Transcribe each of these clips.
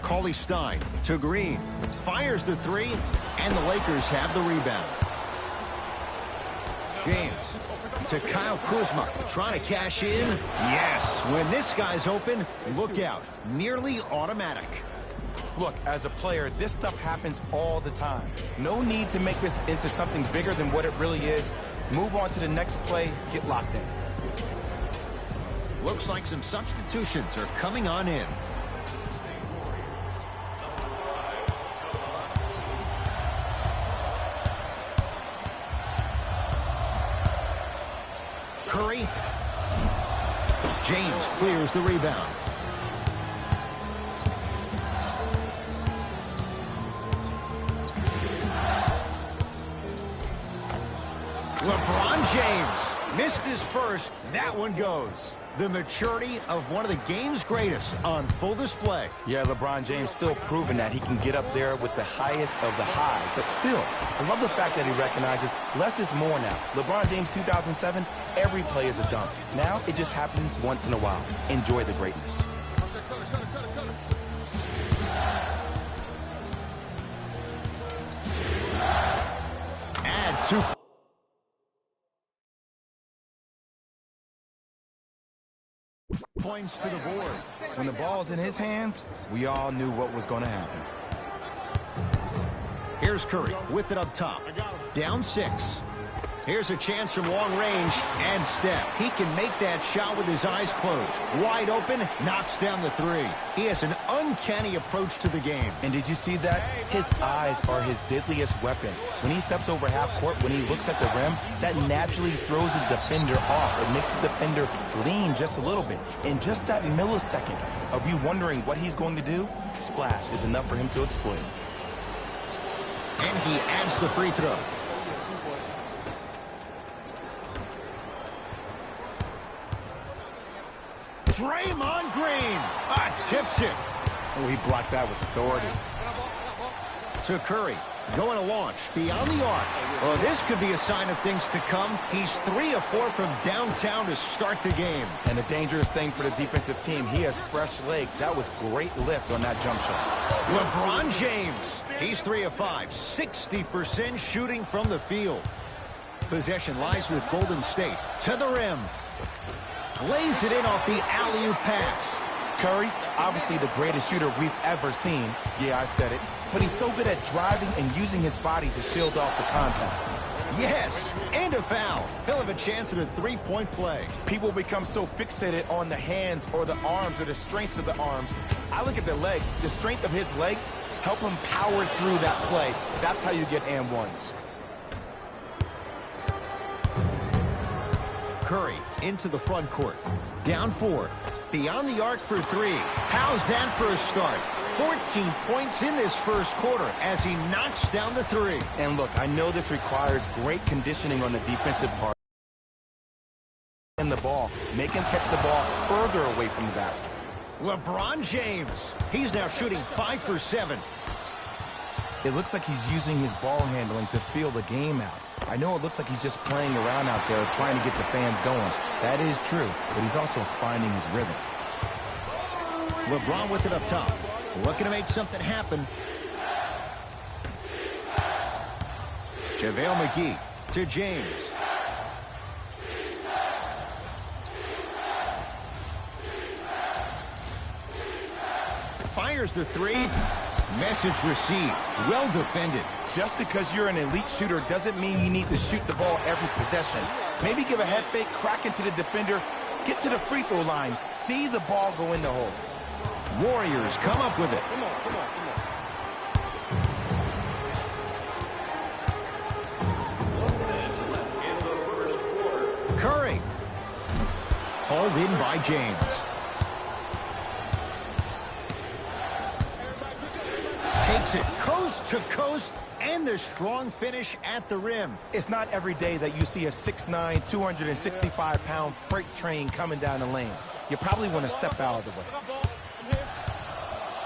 Cauley-Stein to Green. Fires the three, and the Lakers have the rebound. James to Kyle Kuzma, trying to cash in. Yes, when this guy's open, look out. Nearly automatic. Look, as a player, this stuff happens all the time. No need to make this into something bigger than what it really is. Move on to the next play, get locked in. Looks like some substitutions are coming on in. Curry. James clears the rebound. LeBron James missed his first. That one goes. The maturity of one of the game's greatest on full display. Yeah, LeBron James still proving that he can get up there with the highest of the high. But still, I love the fact that he recognizes less is more now. LeBron James 2007, every play is a dunk. Now it just happens once in a while. Enjoy the greatness. Add 2 points to the board. When the ball's in his hands, we all knew what was going to happen. Here's Curry with it up top. Down 6. Here's a chance from long range, and Steph. He can make that shot with his eyes closed. Wide open, knocks down the 3. He has an uncanny approach to the game. And did you see that? His eyes are his deadliest weapon. When he steps over half court, when he looks at the rim, that naturally throws the defender off. It makes the defender lean just a little bit. In just that millisecond of you wondering what he's going to do, splash is enough for him to exploit. And he adds the free throw. Draymond Green tips it. Oh, he blocked that with authority. To Curry, going to launch beyond the arc. Well, this could be a sign of things to come. He's 3 of 4 from downtown to start the game. And the dangerous thing for the defensive team, he has fresh legs. That was great lift on that jump shot. LeBron James, he's 3 of 5, 60% shooting from the field. Possession lies with Golden State. To the rim. Lays it in off the alley-oop pass. Curry, obviously the greatest shooter we've ever seen. Yeah, I said it. But he's so good at driving and using his body to shield off the contact. Yes, and a foul. He'll have a chance at a three-point play. People become so fixated on the hands or the arms or the strengths of the arms. I look at the legs. The strength of his legs help him power through that play. That's how you get and ones. Curry into the front court. Down 4. Beyond the arc for 3. How's that for a start? 14 points in this first quarter as he knocks down the 3. And look, I know this requires great conditioning on the defensive part. And the ball, make him catch the ball further away from the basket. LeBron James, he's now shooting 5 for 7. It looks like he's using his ball handling to feel the game out. I know it looks like he's just playing around out there trying to get the fans going. That is true, but he's also finding his rhythm. LeBron with it up top. Looking to make something happen. JaVale McGee to James. Fires the 3. Message received. Well defended. Just because you're an elite shooter doesn't mean you need to shoot the ball every possession. Maybe give a head fake, crack into the defender, get to the free throw line, see the ball go in the hole. Warriors come up with it. Curry. Hauled in by James. Takes it coast to coast, and the strong finish at the rim. It's not every day that you see a 6'9", 265-pound freight train coming down the lane. You probably want to step out of the way.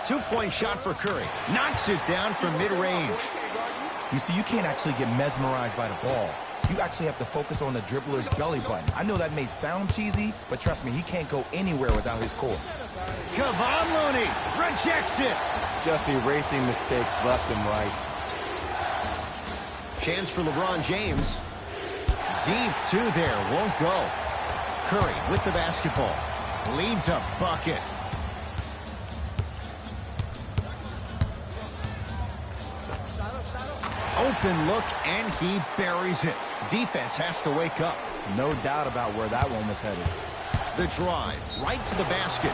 2-point shot for Curry. Knocks it down from mid-range. You see, you can't actually get mesmerized by the ball. you actually have to focus on the dribbler's belly button. I know that may sound cheesy, but trust me, he can't go anywhere without his core. Kevon Looney rejects it. Just erasing mistakes left and right. Chance for LeBron James. Deep two there, won't go. Curry with the basketball. Leads a bucket. Open look, and he buries it. Defense has to wake up. No doubt about where that one was headed. The drive, right to the basket.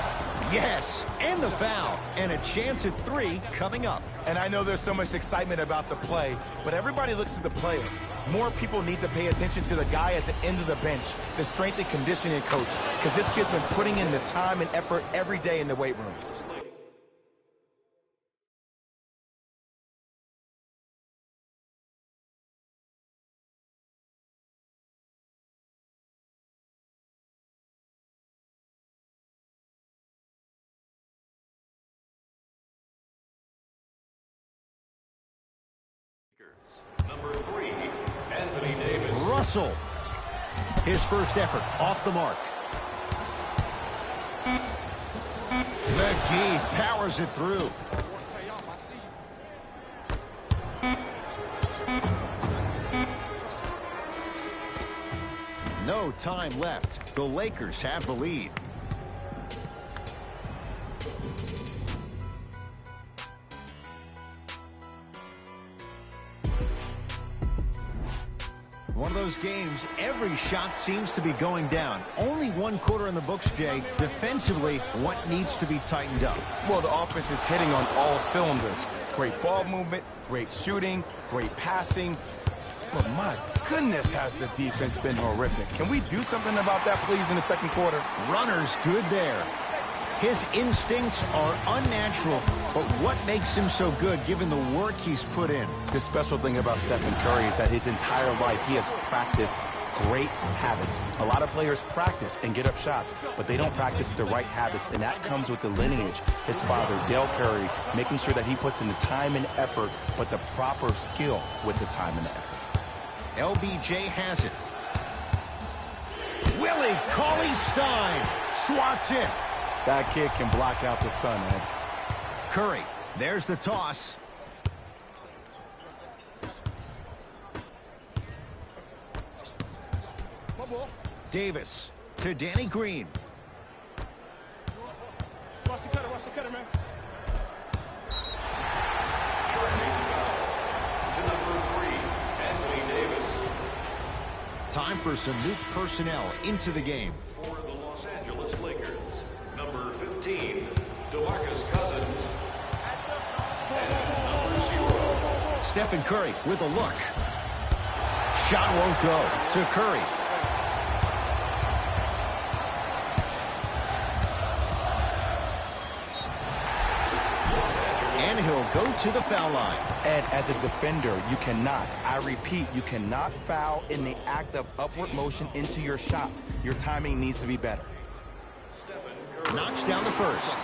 Yes, and the foul. And a chance at 3 coming up. And I know there's so much excitement about the play, but everybody looks at the player. More people need to pay attention to the guy at the end of the bench, the strength and conditioning coach, because this kid's been putting in the time and effort every day in the weight room. Number 3, Anthony Davis. Russell. His first effort off the mark. McGee powers it through. No time left. The Lakers have the lead. One of those games, every shot seems to be going down. Only one quarter in the books, Jay. Defensively, what needs to be tightened up? Well, the offense is hitting on all cylinders. Great ball movement, great shooting, great passing. But my goodness, has the defense been horrific. Can we do something about that, please, in the second quarter? Runner's good there. His instincts are unnatural, but what makes him so good given the work he's put in? The special thing about Stephen Curry is that his entire life he has practiced great habits. A lot of players practice and get up shots, but they don't practice the right habits, and that comes with the lineage. His father, Dale Curry, making sure that he puts in the time and effort, but the proper skill with the time and the effort. LBJ has it. Willie Cauley-Stein swats it. That kid can block out the sun, Ed. Curry, there's the toss. Davis to Danny Green. Watch the cutter, man. To number 3, Anthony Davis. Time for some new personnel into the game. For the Los Angeles Lakers, number 15, DeMarcus Cousins. And number 0. Stephen Curry with a look. Shot won't go to Curry. And he'll go to the foul line. Ed, as a defender, you cannot, I repeat, you cannot foul in the act of upward motion into your shot. Your timing needs to be better. Knocks down the first.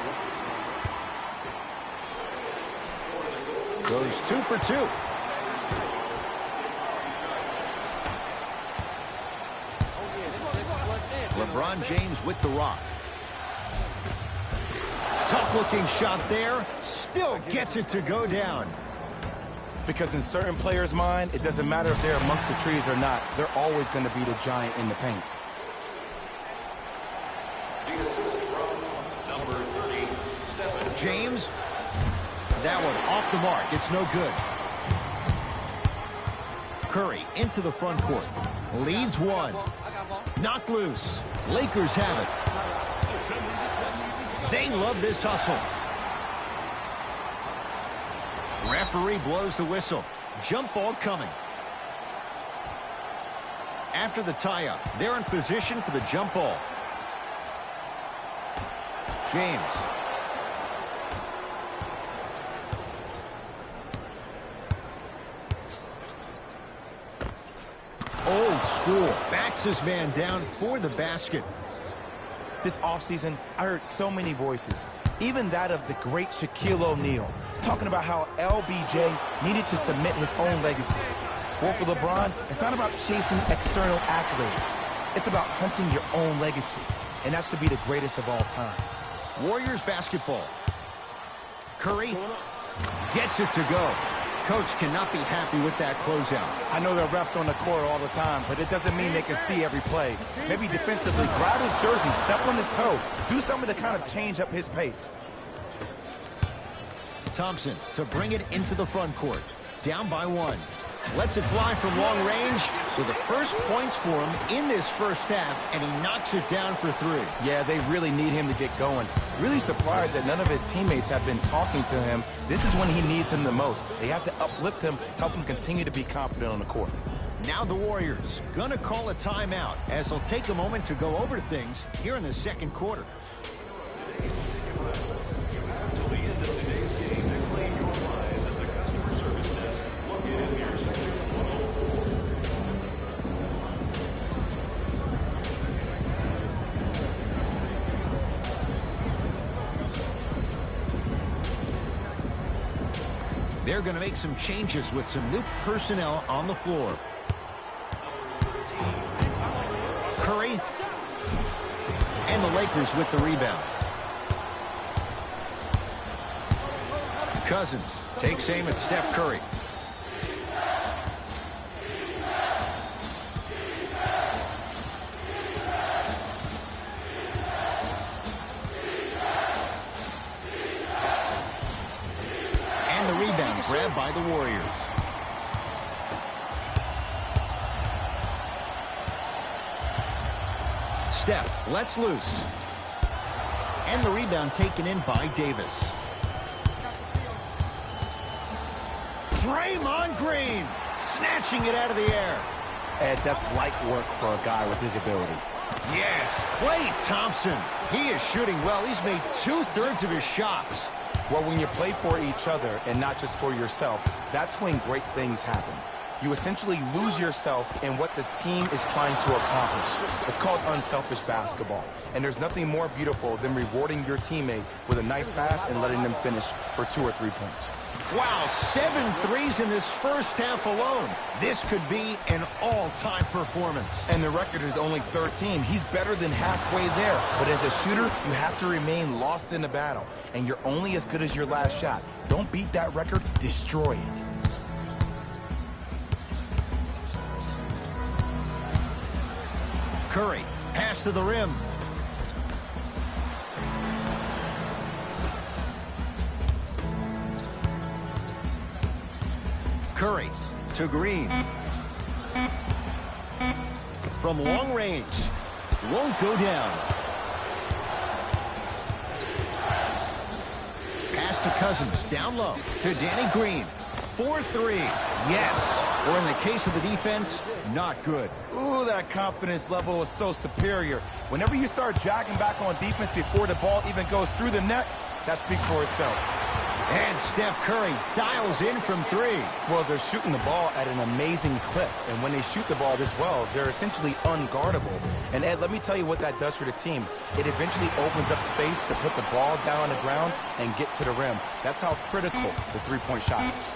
Goes 2 for 2. LeBron James with the rock. Tough-looking shot there. Still gets it to go down. Because in certain players' mind, it doesn't matter if they're amongst the trees or not. They're always going to be the giant in the paint. The assist from number 30, Stephen James. That one off the mark. It's no good. Curry into the front court. Leads one. Knocked loose. Lakers have it. They love this hustle. Referee blows the whistle. Jump ball coming. After the tie-up, they're in position for the jump ball. James. Old school. Backs his man down for the basket. This offseason, I heard so many voices, even that of the great Shaquille O'Neal, talking about how LBJ needed to cement his own legacy. Well, for LeBron, it's not about chasing external accolades. It's about hunting your own legacy, and that's to be the greatest of all time. Warriors basketball. Curry gets it to go. Coach cannot be happy with that closeout. I know there are refs on the court all the time, but it doesn't mean they can see every play. Maybe defensively, grab his jersey, step on his toe, do something to kind of change up his pace. Thompson to bring it into the front court. Down by 1. Lets it fly from long range. So the first points for him in this first half, and he knocks it down for 3. Yeah, they really need him to get going. Really surprised that none of his teammates have been talking to him. This is when he needs him the most. They have to uplift him, help him continue to be confident on the court. Now the Warriors gonna call a timeout as they'll take a moment to go over things here in the second quarter. Till the end of today's game and claim your prize at the customer service desk located near section 104. They're going to make some changes with some new personnel on the floor. Curry. And the Lakers with the rebound. Cousins takes aim at Steph Curry. And the rebound grabbed by the Warriors. Steph lets loose. And the rebound taken in by Davis. Draymond Green snatching it out of the air. Ed, that's light work for a guy with his ability. Yes, Klay Thompson. He is shooting well. He's made 2/3 of his shots. Well, when you play for each other and not just for yourself, that's when great things happen. You essentially lose yourself in what the team is trying to accomplish. It's called unselfish basketball. And there's nothing more beautiful than rewarding your teammate with a nice pass and letting them finish for 2 or 3 points. Wow, 7 threes in this first half alone. This could be an all-time performance. And the record is only 13. He's better than halfway there. But as a shooter, you have to remain lost in the battle. And you're only as good as your last shot. Don't beat that record, destroy it. Curry, pass to the rim. Curry to Green. From long range. Won't go down. Pass to Cousins. Down low to Danny Green. 4-3. Yes. Or in the case of the defense, not good. Ooh, that confidence level is so superior. Whenever you start dragging back on defense before the ball even goes through the net, that speaks for itself. And Steph Curry dials in from 3. Well, they're shooting the ball at an amazing clip. And when they shoot the ball this well, they're essentially unguardable. And Ed, let me tell you what that does for the team. It eventually opens up space to put the ball down on the ground and get to the rim. That's how critical the three-point shot is.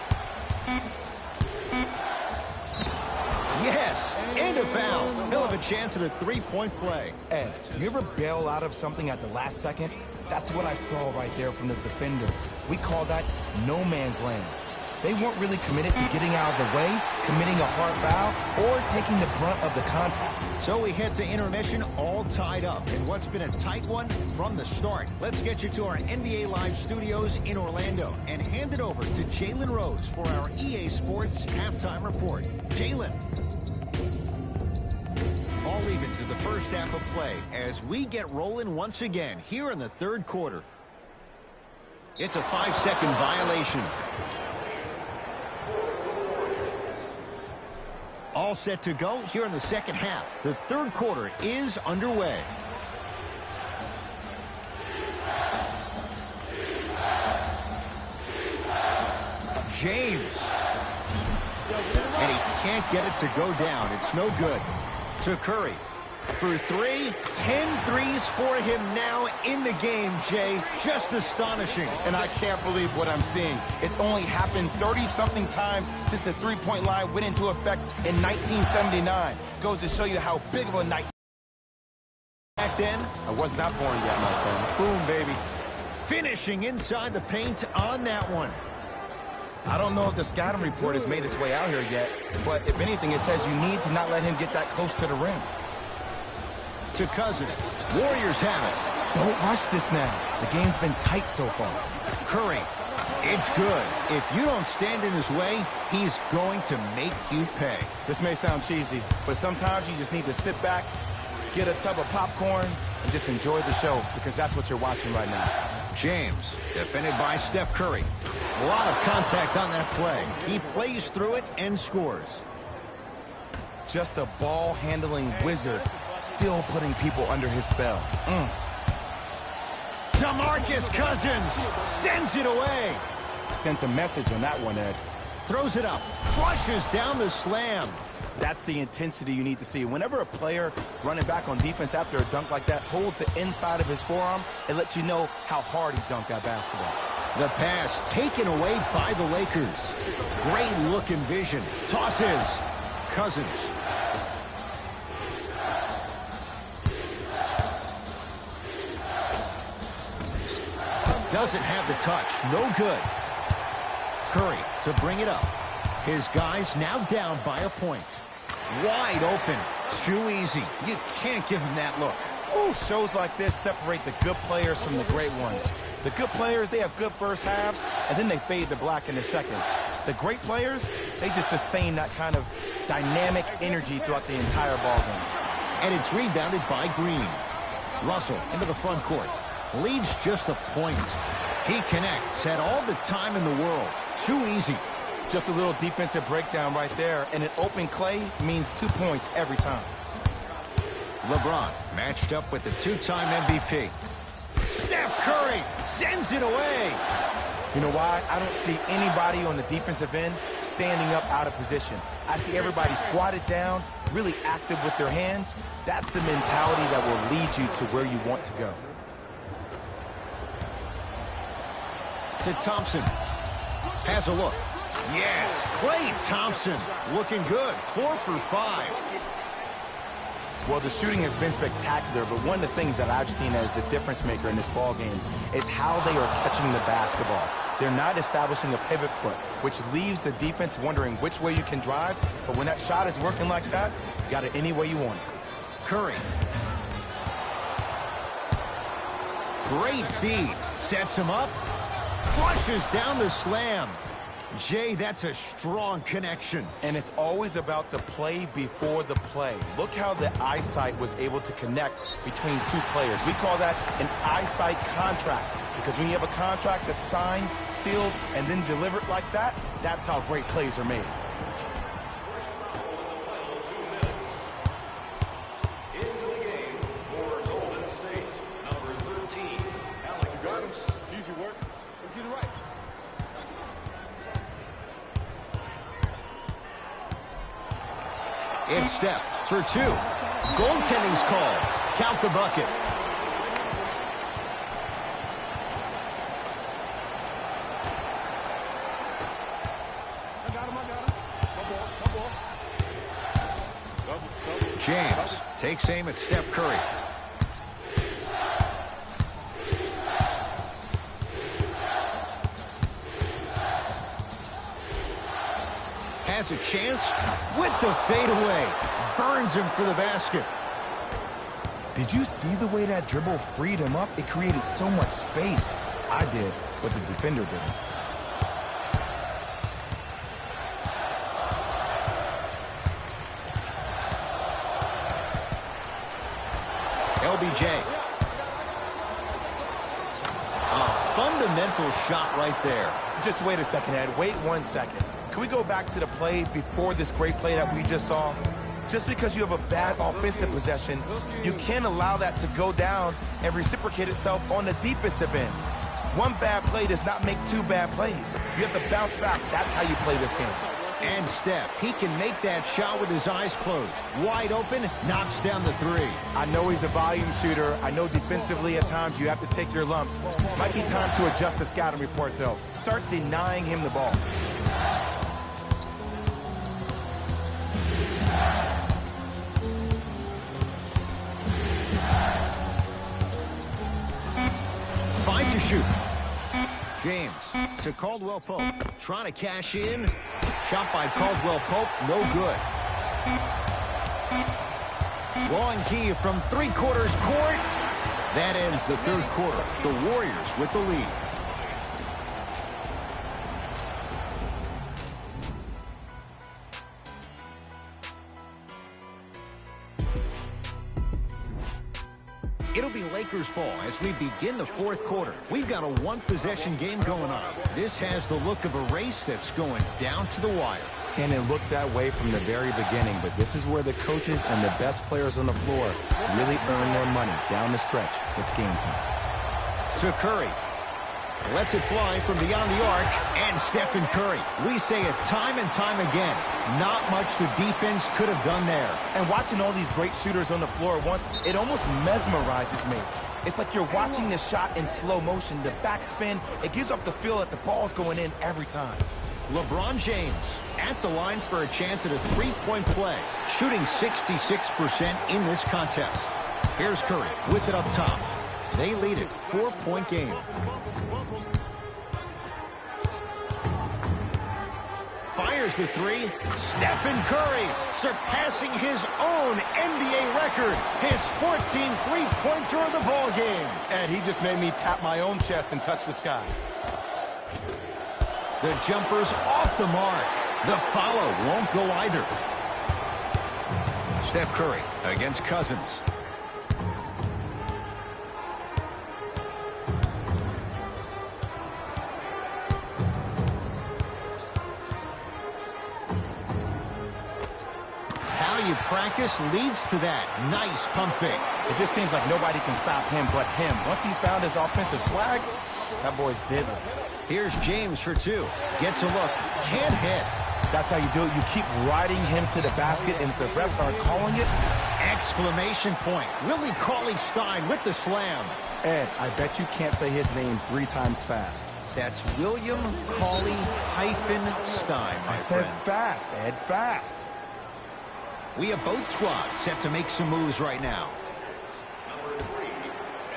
Yes, and a foul. He'll have a chance at a three-point play. Ed, you ever bail out of something at the last second? That's what I saw right there from the defender. We call that no man's land. They weren't really committed to getting out of the way, committing a hard foul, or taking the brunt of the contact. So we head to intermission all tied up in what's been a tight one from the start. Let's get you to our NBA Live studios in Orlando and hand it over to Jalen Rose for our EA Sports halftime report. Jalen. All even to the first half of play as we get rolling once again here in the third quarter. It's a 5-second violation. All set to go here in the second half. The third quarter is underway. James. And he can't get it to go down. It's no good. To Curry. for three. 10 threes for him now in the game, Jay. Just astonishing. And I can't believe what I'm seeing. It's only happened 30-something times since the three-point line went into effect in 1979. Goes to show you how big of a night. Back then, I was not born yet, my friend. boom, baby. Finishing inside the paint on that one. I don't know if the scouting report has made its way out here yet, but if anything, it says you need to not let him get that close to the rim. To Cousins. Warriors have it. Don't rush this now. The game's been tight so far. Curry. It's good. If you don't stand in his way, he's going to make you pay. This may sound cheesy, but sometimes you just need to sit back, get a tub of popcorn, and just enjoy the show, because that's what you're watching right now. James, defended by Steph Curry. A lot of contact on that play. He plays through it and scores. Just a ball-handling wizard, still putting people under his spell. DeMarcus Cousins sends it away. Sent a message on that one, Ed. Throws it up. Flushes down the slam. That's the intensity you need to see. Whenever a player running back on defense after a dunk like that holds the inside of his forearm, it lets you know how hard he dunked that basketball. The pass taken away by the Lakers. Great look and vision. Tosses. Cousins. Doesn't have the touch. No good. Curry to bring it up. His guys now down by a point. Wide open. Too easy. You can't give him that look. Ooh, shows like this separate the good players from the great ones. The good players, they have good first halves, and then they fade to black in the second. The great players, they just sustain that kind of dynamic energy throughout the entire ballgame. And it's rebounded by Green. Russell into the front court. Leads just a point. He connects, had all the time in the world. Too easy. Just a little defensive breakdown right there, and an open clay means 2 points every time. LeBron matched up with the two-time MVP. Steph Curry sends it away. You know why? I don't see anybody on the defensive end standing up out of position. I see everybody squatted down, really active with their hands. That's the mentality that will lead you to where you want to go. To Thompson. Has a look. Yes, Klay Thompson looking good. 4 for 5. Well, the shooting has been spectacular, but one of the things that I've seen as the difference maker in this ball game is how they are catching the basketball. They're not establishing a pivot foot, which leaves the defense wondering which way you can drive, but when that shot is working like that, you got it any way you want it. Curry. Great feed. Sets him up. Flushes down the slam. Jay, that's a strong connection. And it's always about the play before the play. Look how the eyesight was able to connect between two players. We call that an eyesight contract, because when you have a contract that's signed, sealed, and then delivered like that, that's how great plays are made. Into the game for Golden State, number 13, Alec Burks. Easy work. Get it right. It's Steph for 2. Goaltending's called. Count the bucket. I got him. My ball. Double. James takes aim at Steph Curry. Has a chance with the fadeaway. Burns him for the basket. Did you see the way that dribble freed him up? It created so much space. I did, but the defender didn't. LBJ. A fundamental shot right there. Just wait a second, Ed. Wait 1 second. Can we go back to the play before this great play that we just saw? Just because you have a bad offensive possession, you can't allow that to go down and reciprocate itself on the defensive end. One bad play does not make 2 bad plays. You have to bounce back. That's how you play this game. And Steph, he can make that shot with his eyes closed. Wide open, knocks down the three. I know he's a volume shooter. I know defensively at times you have to take your lumps. Might be time to adjust the scouting report, though. Start denying him the ball. Five to shoot. James to Caldwell Pope. Trying to cash in. Shot by Caldwell Pope, no good. Long key from three-quarters court. That ends the third quarter. The Warriors with the lead. It'll be Lakers ball as we begin the fourth quarter. We've got a one-possession game going on. This has the look of a race that's going down to the wire. And it looked that way from the very beginning, but this is where the coaches and the best players on the floor really earn their money down the stretch. It's game time. To Curry. Lets it fly from beyond the arc, and Stephen Curry. We say it time and time again. Not much the defense could have done there. And watching all these great shooters on the floor at once, it almost mesmerizes me. It's like you're watching the shot in slow motion. The backspin, it gives off the feel that the ball's going in every time. LeBron James at the line for a chance at a three-point play, shooting 66% in this contest. Here's Curry with it up top. They lead it, 4-point game. Fires the three. Stephen Curry surpassing his own NBA record. His 14th three-pointer of the ball game. And he just made me tap my own chest and touch the sky. The jumper's off the mark. The follow won't go either. Steph Curry against Cousins. You practice leads to that. Nice pump fake. It just seems like nobody can stop him but him. Once he's found his offensive swag, that boy's deadly. Here's James for two. Gets a look. Can't hit. That's how you do it. You keep riding him to the basket, and if the refs aren't calling it... Exclamation point. Willie Cauley-Stein with the slam. Ed, I bet you can't say his name 3 times fast. That's William Cauley-Stein, I said fast, Ed, fast. We have both squads set to make some moves right now. Number 3,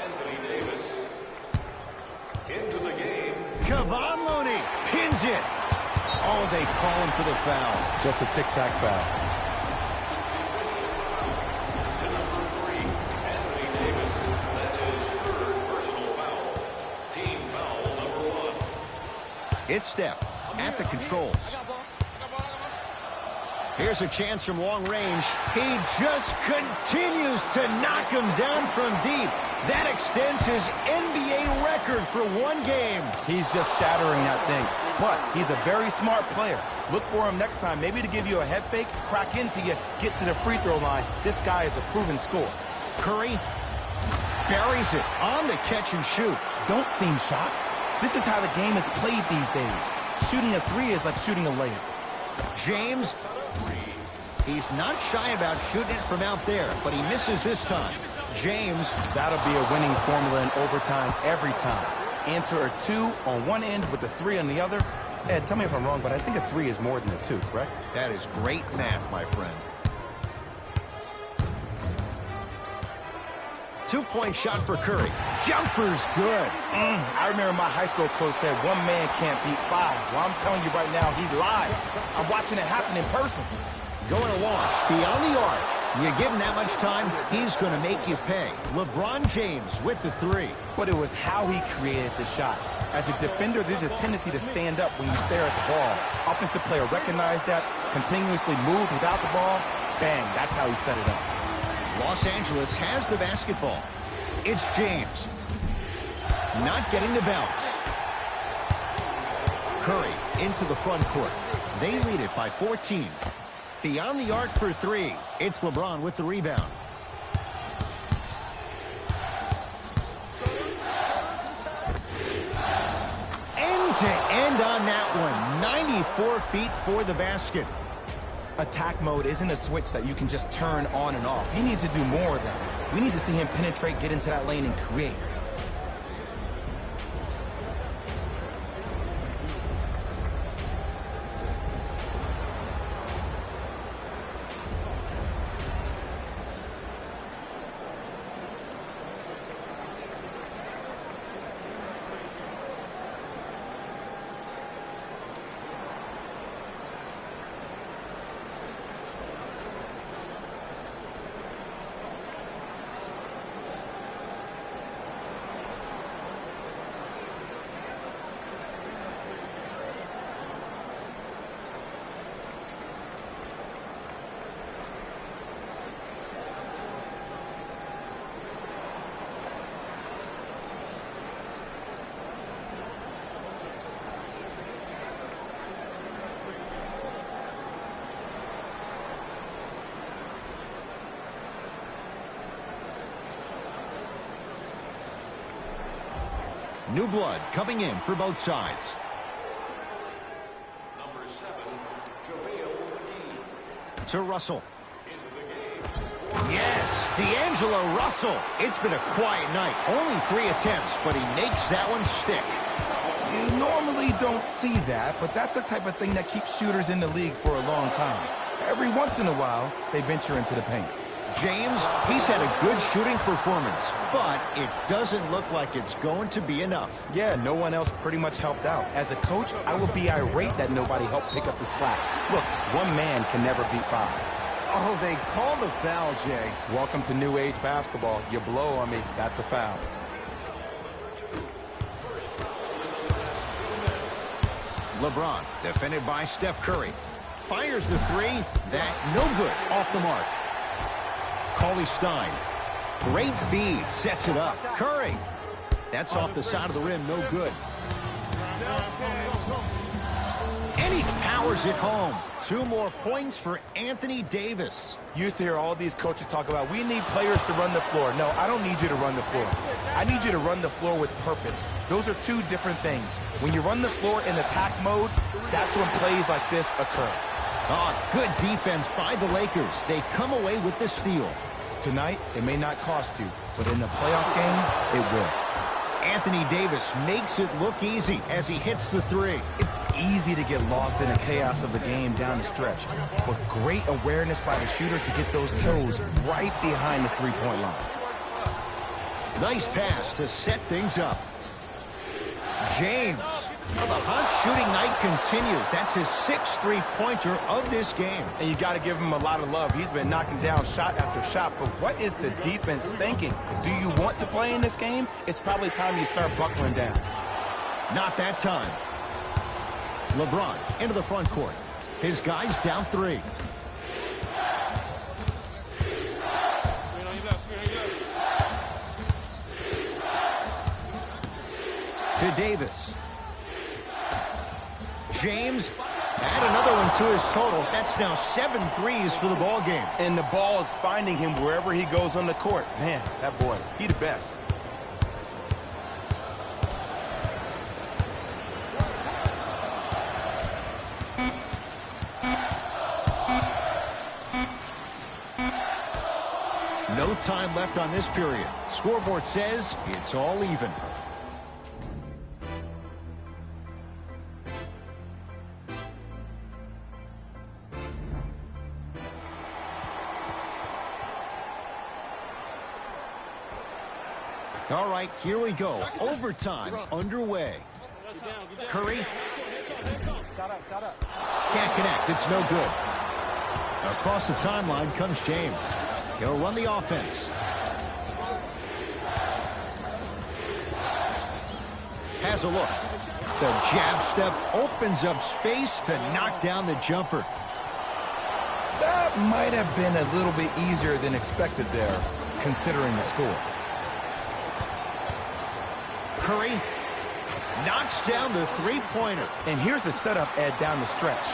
Anthony Davis. Into the game. Kevon Looney pins it. Oh, they call him for the foul. Just a tic-tac foul. To number 3, Anthony Davis. That's his 3rd personal foul. Team foul number 1. It's Steph at the controls. Here's a chance from long range. He just continues to knock him down from deep. That extends his NBA record for one game. He's just shattering that thing. But he's a very smart player. Look for him next time, maybe to give you a head fake, crack into you, get to the free throw line. This guy is a proven scorer. Curry buries it on the catch and shoot. Don't seem shocked. This is how the game is played these days. Shooting a 3 is like shooting a layup. James, he's not shy about shooting it from out there, but he misses this time. James. That'll be a winning formula in overtime every time. Answer a 2 on one end with a 3 on the other. Ed, tell me if I'm wrong, but I think a 3 is more than a 2, correct? That is great math, my friend. 2-point shot for Curry. Jumper's good. I remember my high school coach said 1 man can't beat 5. Well, I'm telling you right now, he lied. I'm watching it happen in person. Going to launch beyond the arc. You give him that much time, he's going to make you pay. LeBron James with the 3. But it was how he created the shot. As a defender, there's a tendency to stand up when you stare at the ball. Offensive player recognized that, continuously moved without the ball. Bang, that's how he set it up. Los Angeles has the basketball. It's James. Not getting the bounce. Curry into the front court. They lead it by 14. Beyond the arc for 3. It's LeBron with the rebound. Into to end on that one. 94 feet for the basket. Attack mode isn't a switch that you can just turn on and off. He needs to do more of that. We need to see him penetrate, get into that lane, and create. New blood coming in for both sides. Number 7, JaVale McGee. To Russell. Yes, D'Angelo Russell. It's been a quiet night. Only 3 attempts, but he makes that one stick. You normally don't see that, but that's the type of thing that keeps shooters in the league for a long time. Every once in a while, they venture into the paint. James, he's had a good shooting performance, but it doesn't look like it's going to be enough. Yeah, no one else pretty much helped out. As a coach, I would be irate that nobody helped pick up the slack. Look, one man can never beat 5. Oh, they called the foul, Jay. Welcome to new age basketball. You blow on me, that's a foul. LeBron, defended by Steph Curry. Fires the 3. That no good. Off the mark. Cauley Stein. Great feed. Sets it up. Curry. That's off the side of the rim. No good. And he powers it home. 2 more points for Anthony Davis. Used to hear all these coaches talk about, we need players to run the floor. No, I don't need you to run the floor. I need you to run the floor with purpose. Those are 2 different things. When you run the floor in attack mode, that's when plays like this occur. Oh, good defense by the Lakers. They come away with the steal. Tonight, it may not cost you, but in the playoff game, it will. Anthony Davis makes it look easy as he hits the 3. It's easy to get lost in the chaos of the game down the stretch, but great awareness by the shooter to get those toes right behind the three-point line. Nice pass to set things up. James. Well, the hot shooting night continues. That's his 6th three-pointer of this game. And you got to give him a lot of love. He's been knocking down shot after shot, but what is the defense thinking? Do you want to play in this game? It's probably time you start buckling down. Not that time. LeBron into the front court. His guys down 3. To Davis. James, add another one to his total. That's now 7 threes for the ball game. And the ball is finding him wherever he goes on the court. Man, that boy, he the best. No time left on this period. Scoreboard says it's all even. All right, here we go. Overtime underway. Curry. Can't connect. It's no good. Across the timeline comes James. He'll run the offense. Has a look. The jab step opens up space to knock down the jumper. That might have been a little bit easier than expected there, considering the score. Curry knocks down the three-pointer. And here's the setup, Ed, down the stretch.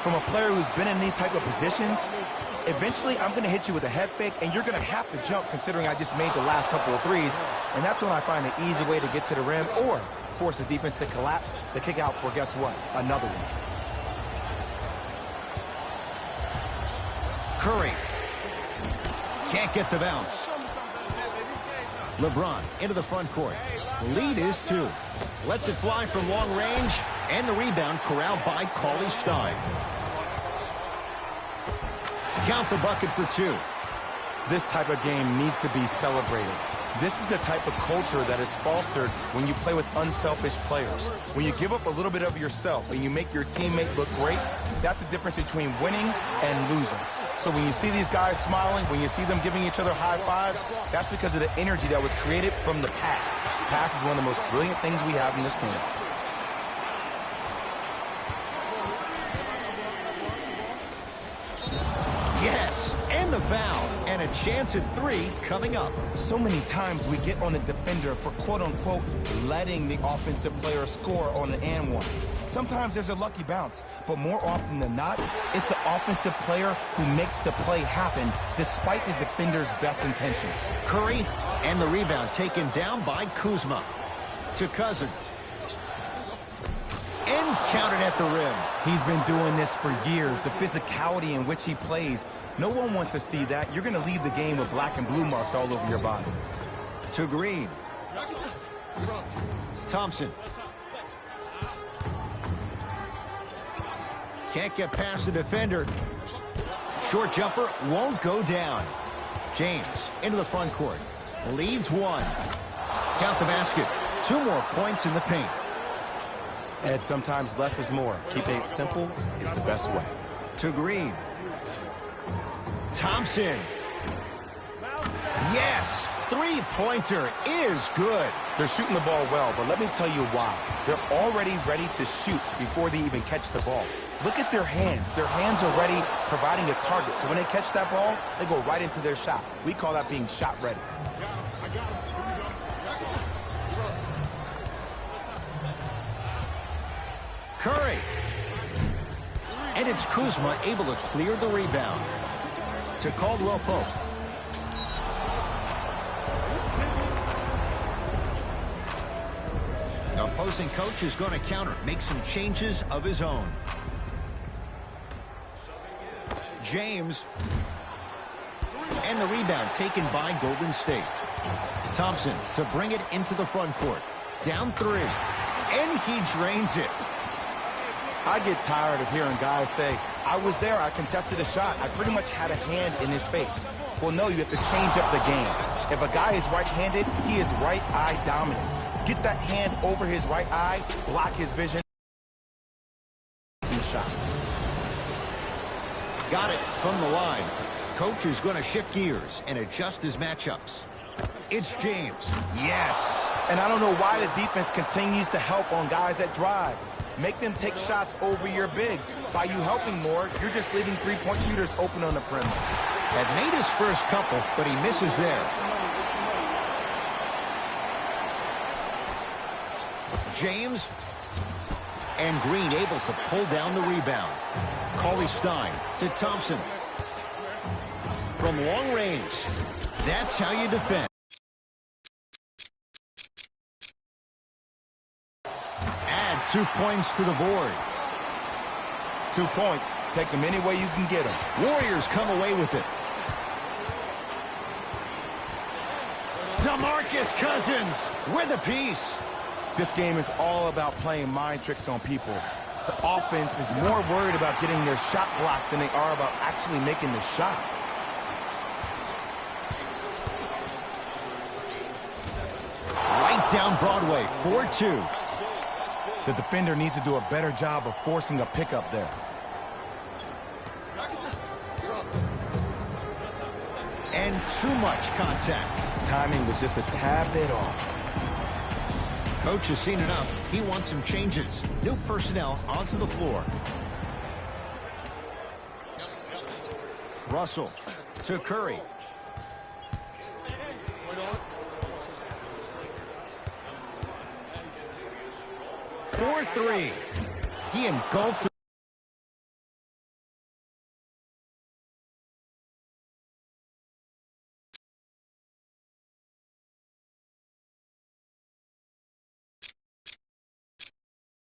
From a player who's been in these type of positions, eventually I'm going to hit you with a head fake, and you're going to have to jump considering I just made the last couple of threes. And that's when I find an easy way to get to the rim or force the defense to collapse, they kick out for, guess what, another one. Curry. Can't get the bounce. LeBron into the front court. Lead is 2. Lets it fly from long range. And the rebound corralled by Cauley Stein. Count the bucket for 2. This type of game needs to be celebrated. This is the type of culture that is fostered when you play with unselfish players. When you give up a little bit of yourself and you make your teammate look great, that's the difference between winning and losing. So when you see these guys smiling, when you see them giving each other high fives, that's because of the energy that was created from the pass. Pass is one of the most brilliant things we have in this game. Yes, and the foul. And a chance at 3 coming up. So many times we get on the defender for quote-unquote letting the offensive player score on an and one. Sometimes there's a lucky bounce, but more often than not, it's the offensive player who makes the play happen despite the defender's best intentions. Curry and the rebound taken down by Kuzma. To Cousins. And counted at the rim. He's been doing this for years. The physicality in which he plays, no one wants to see that. You're going to leave the game with black and blue marks all over your body. To Green. Thompson. Can't get past the defender. Short jumper won't go down. James into the front court. Leads 1. Count the basket. 2 more points in the paint. Ed, sometimes less is more. Keeping it simple is the best way. To Green. Thompson. Yes! 3-pointer is good. They're shooting the ball well, but let me tell you why. They're already ready to shoot before they even catch the ball. Look at their hands. Their hands are ready, providing a target. So when they catch that ball, they go right into their shot. We call that being shot ready. Curry. And it's Kuzma able to clear the rebound. To Caldwell Pope. The opposing coach is going to counter, make some changes of his own. James. And the rebound taken by Golden State. Thompson to bring it into the front court. Down 3. And he drains it. I get tired of hearing guys say, I was there, I contested a shot, I pretty much had a hand in his face. Well, no, you have to change up the game. If a guy is right-handed, he is right eye dominant. Get that hand over his right eye, block his vision. Shot. Got it from the line. Coach is going to shift gears and adjust his matchups. It's James. Yes. And I don't know why the defense continues to help on guys that drive. Make them take shots over your bigs. By you helping more, you're just leaving three-point shooters open on the perimeter. Had made his first couple, but he misses there. James and Green able to pull down the rebound. Cauley Stein to Thompson. From long range, that's how you defend. Add 2 points to the board. 2 points. Take them any way you can get them. Warriors come away with it. DeMarcus Cousins with a piece. This game is all about playing mind tricks on people. The offense is more worried about getting their shot blocked than they are about actually making the shot. Right down Broadway, 4-2. The defender needs to do a better job of forcing a pickup there. And too much contact. Timing was just a tad bit off. Coach has seen enough. He wants some changes. New personnel onto the floor. Russell to Curry. For 3. He engulfed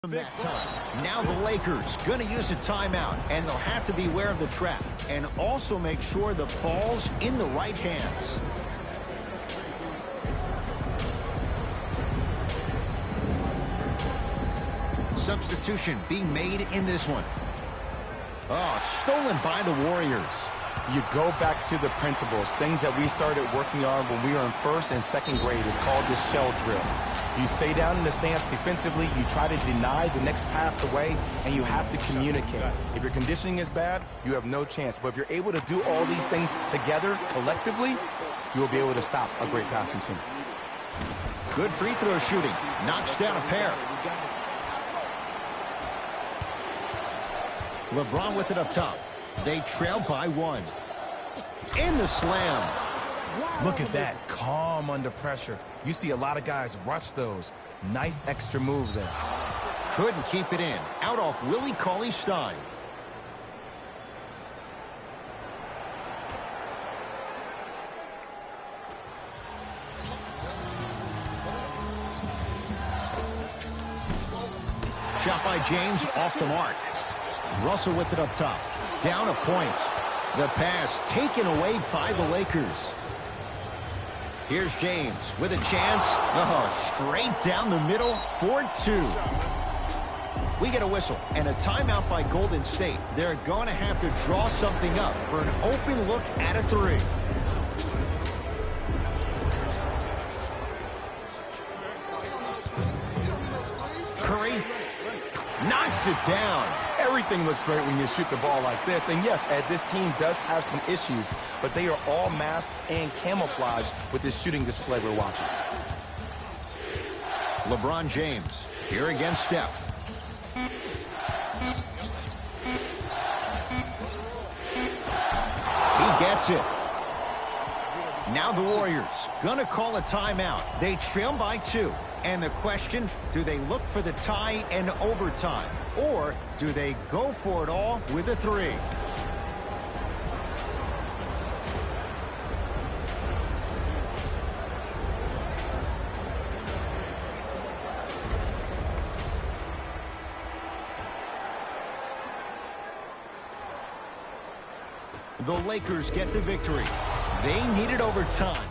From that time. Now the Lakers going to use a timeout, and they'll have to beware of the trap and also make sure the ball's in the right hands. Substitution being made in this one. Oh, stolen by the Warriors. You go back to the principles, things that we started working on when we were in first and second grade. It's called the shell drill. You stay down in the stance defensively, you try to deny the next pass away, and you have to communicate. If your conditioning is bad, you have no chance. But if you're able to do all these things together, collectively, you'll be able to stop a great passing team. Good free throw shooting. Knocks down a pair. LeBron with it up top. They trail by 1. In the slam. Look at that, calm under pressure. You see a lot of guys rush those. Nice extra move there. Couldn't keep it in. Out off Willie Cauley-Stein. Shot by James off the mark. Russell with it up top. Down a point. The pass taken away by the Lakers. Here's James with a chance. Oh, straight down the middle for 2. We get a whistle and a timeout by Golden State. They're going to have to draw something up for an open look at a 3. Curry knocks it down. Everything looks great when you shoot the ball like this. And yes, Ed, this team does have some issues, but they are all masked and camouflaged with this shooting display we're watching. LeBron James here against Steph. He gets it. Now the Warriors gonna call a timeout. They trail by 2. And the question, do they look for the tie and overtime? Or do they go for it all with a 3? The Lakers get the victory. They needed overtime.